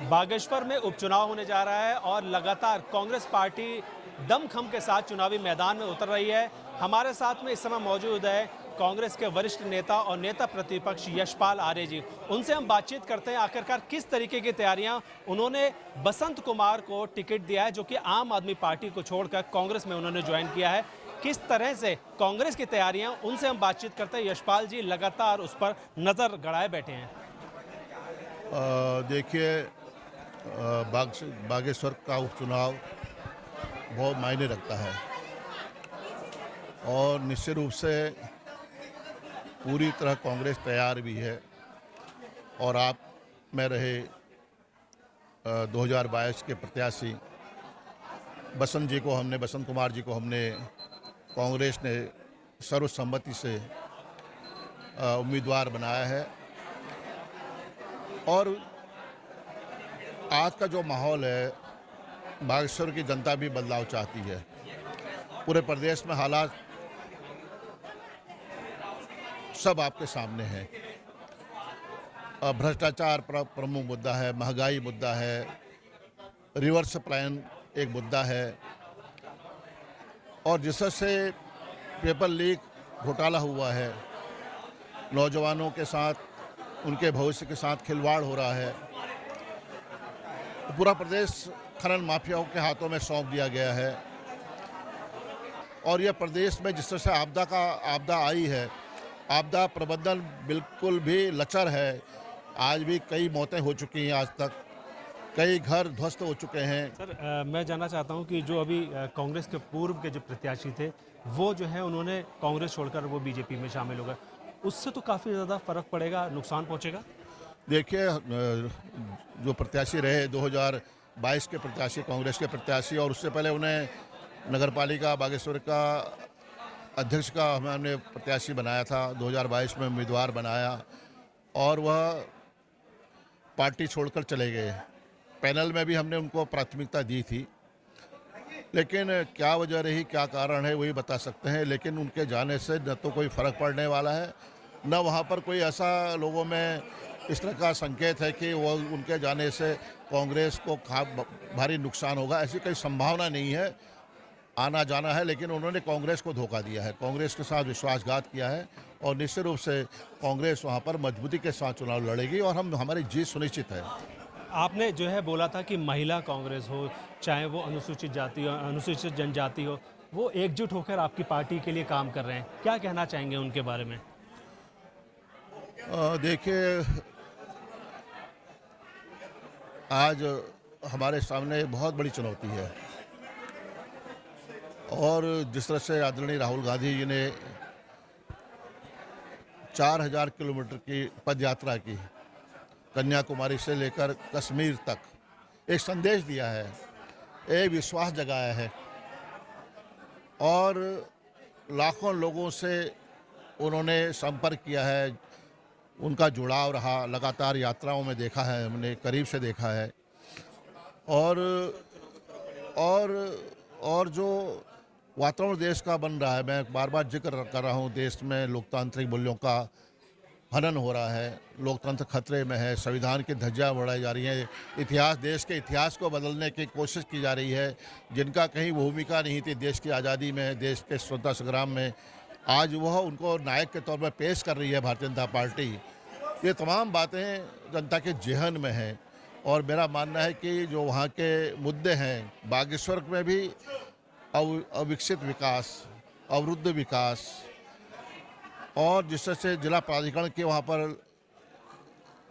बागेश्वर में उपचुनाव होने जा रहा है और लगातार कांग्रेस पार्टी दमखम के साथ चुनावी मैदान में उतर रही है। हमारे साथ में इस समय मौजूद है कांग्रेस के वरिष्ठ नेता और नेता प्रतिपक्ष यशपाल आर्य जी। उनसे हम बातचीत करते हैं आखिरकार किस तरीके की तैयारियां उन्होंने बसंत कुमार को टिकट दिया है, जो कि आम आदमी पार्टी को छोड़कर कांग्रेस में उन्होंने ज्वाइन किया है। किस तरह से कांग्रेस की तैयारियां, उनसे हम बातचीत करते हैं। यशपाल जी लगातार उस पर नजर गड़ाए बैठे हैं। देखिए, बागेश्वर का उपचुनाव बहुत मायने रखता है और निश्चित रूप से पूरी तरह कांग्रेस तैयार भी है। और आप में रहे 2022 के प्रत्याशी बसंत कुमार जी को हमने कांग्रेस ने सर्वसम्मति से उम्मीदवार बनाया है। और आज का जो माहौल है, बागेश्वर की जनता भी बदलाव चाहती है। पूरे प्रदेश में हालात सब आपके सामने हैं। भ्रष्टाचार प्रमुख मुद्दा है, महंगाई मुद्दा है, रिवर्स प्लान एक मुद्दा है, और जिस से पेपर लीक घोटाला हुआ है, नौजवानों के साथ, उनके भविष्य के साथ खिलवाड़ हो रहा है। पूरा प्रदेश खनन माफियाओं के हाथों में सौंप दिया गया है। और यह प्रदेश में जिस तरह से आपदा आई है, आपदा प्रबंधन बिल्कुल भी लचर है। आज भी कई मौतें हो चुकी हैं, आज तक कई घर ध्वस्त हो चुके हैं। सर, मैं जानना चाहता हूं कि जो अभी कांग्रेस के पूर्व के जो प्रत्याशी थे, वो जो है उन्होंने कांग्रेस छोड़कर वो बीजेपी में शामिल हो गए। उससे तो काफ़ी ज़्यादा फर्क पड़ेगा, नुकसान पहुंचेगा। देखिए, जो प्रत्याशी रहे 2022 के प्रत्याशी, कांग्रेस के प्रत्याशी, और उससे पहले उन्हें नगरपालिका बागेश्वर का अध्यक्ष का हमने प्रत्याशी बनाया था, 2022 में उम्मीदवार बनाया, और वह पार्टी छोड़कर चले गए। पैनल में भी हमने उनको प्राथमिकता दी थी, लेकिन क्या वजह रही, क्या कारण है, वही बता सकते हैं। लेकिन उनके जाने से न तो कोई फ़र्क पड़ने वाला है, न वहाँ पर कोई ऐसा लोगों में इस तरह का संकेत है कि वो उनके जाने से कांग्रेस को भारी नुकसान होगा। ऐसी कोई संभावना नहीं है। आना जाना है, लेकिन उन्होंने कांग्रेस को धोखा दिया है, कांग्रेस के साथ विश्वासघात किया है, और निश्चित रूप से कांग्रेस वहाँ पर मजबूती के साथ चुनाव लड़ेगी और हमारी जीत सुनिश्चित है। आपने जो है बोला था कि महिला कांग्रेस हो, चाहे वो अनुसूचित जाति हो, अनुसूचित जनजाति हो, वो एकजुट होकर आपकी पार्टी के लिए काम कर रहे हैं। क्या कहना चाहेंगे उनके बारे में? देखिए, आज हमारे सामने बहुत बड़ी चुनौती है, और जिस तरह से आदरणीय राहुल गांधी जी ने 4000 किलोमीटर की पद यात्रा की, कन्याकुमारी से लेकर कश्मीर तक एक संदेश दिया है, एक विश्वास जगाया है, और लाखों लोगों से उन्होंने संपर्क किया है, उनका जुड़ाव रहा। लगातार यात्राओं में देखा है, हमने करीब से देखा है। और और जो वातावरण देश का बन रहा है, मैं बार बार जिक्र कर रहा हूँ, देश में लोकतांत्रिक मूल्यों का हनन हो रहा है, लोकतंत्र खतरे में है, संविधान की धज्जियां उड़ाई जा रही हैं, देश के इतिहास को बदलने की कोशिश की जा रही है, जिनका कहीं भूमिका नहीं थी देश की आज़ादी में, देश के स्वतंत्रता संग्राम में, आज वह उनको नायक के तौर पर पेश कर रही है भारतीय जनता पार्टी। ये तमाम बातें जनता के जेहन में हैं, और मेरा मानना है कि जो वहाँ के मुद्दे हैं, बागेश्वर में भी अविकसित विकास, अवरुद्ध विकास, और जिस तरह से जिला प्राधिकरण की वहाँ पर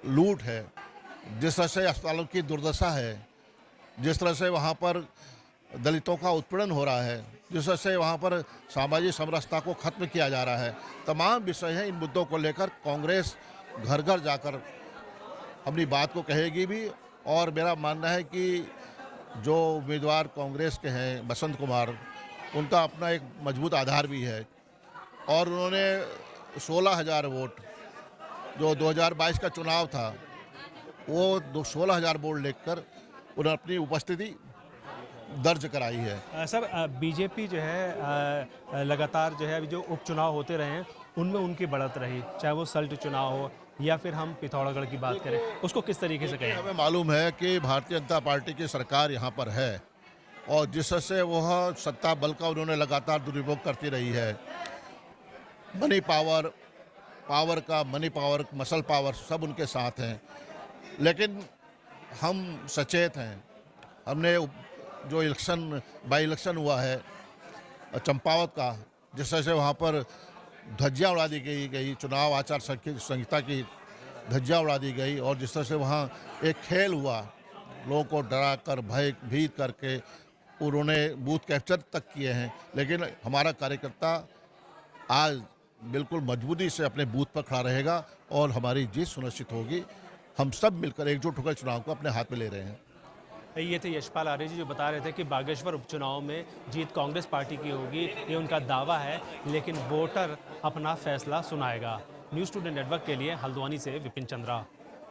लूट है, जिस तरह से अस्पतालों की दुर्दशा है, जिस तरह से वहाँ पर दलितों का उत्पीड़न हो रहा है, जिस तरह से वहाँ पर सामाजिक समरसता को खत्म किया जा रहा है, तमाम विषय हैं। इन मुद्दों को लेकर कांग्रेस घर घर जाकर अपनी बात को कहेगी भी। और मेरा मानना है कि जो उम्मीदवार कांग्रेस के हैं बसंत कुमार, उनका अपना एक मजबूत आधार भी है, और उन्होंने 16,000 वोट, जो 2022 का चुनाव था, वो 16,000 वोट लेकर उन्होंने अपनी उपस्थिति दर्ज कराई है। सर, बीजेपी जो है लगातार जो है अभी जो उपचुनाव होते रहे हैं, उनमें उनकी बढ़त रही, चाहे वो सल्ट चुनाव हो, या फिर हम पिथौरागढ़ की बात करें, उसको किस तरीके से कहें? हमें मालूम है कि भारतीय जनता पार्टी की सरकार यहाँ पर है और जिससे वह सत्ता बल का उन्होंने लगातार दुरुपयोग करती रही है। मनी पावर, पावर का मनी पावर, मसल पावर सब उनके साथ हैं। लेकिन हम सचेत हैं। हमने जो बाई इलेक्शन हुआ है चंपावत का, जिस तरह से वहाँ पर धज्जियाँ उड़ा दी गई, चुनाव आचार संहिता की धज्जियाँ उड़ा दी गई और जिस तरह से वहाँ एक खेल हुआ, लोगों को डरा कर भयभीत करके उन्होंने बूथ कैप्चर तक किए हैं। लेकिन हमारा कार्यकर्ता आज बिल्कुल मजबूती से अपने बूथ पर खड़ा रहेगा और हमारी जीत सुनिश्चित होगी। हम सब मिलकर एकजुट होकर चुनाव को अपने हाथ में ले रहे हैं। ये थे यशपाल आर्य जी, जो बता रहे थे कि बागेश्वर उपचुनाव में जीत कांग्रेस पार्टी की होगी, ये उनका दावा है, लेकिन वोटर अपना फैसला सुनाएगा। न्यूज़ टुडे नेटवर्क के लिए हल्द्वानी से विपिन चंद्रा।